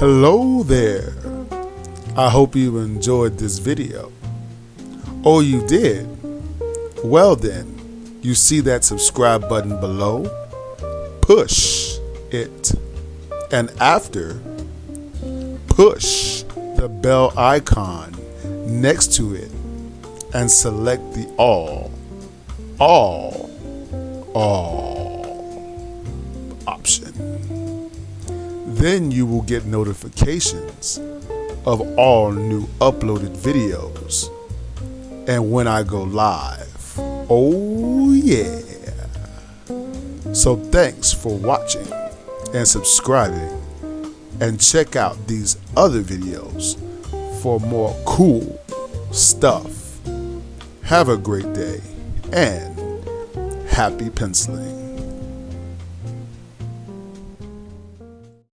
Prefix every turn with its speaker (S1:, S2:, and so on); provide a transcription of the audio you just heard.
S1: Hello there. I hope you enjoyed this video. Oh, you did? Well then, you see that subscribe button below? Push it. And after, push the bell icon next to it and select the all option. Then you will get notifications of all new uploaded videos and when I go live. Oh yeah. So thanks for watching and subscribing, and check out these other videos for more cool stuff. Have a great day and happy penciling.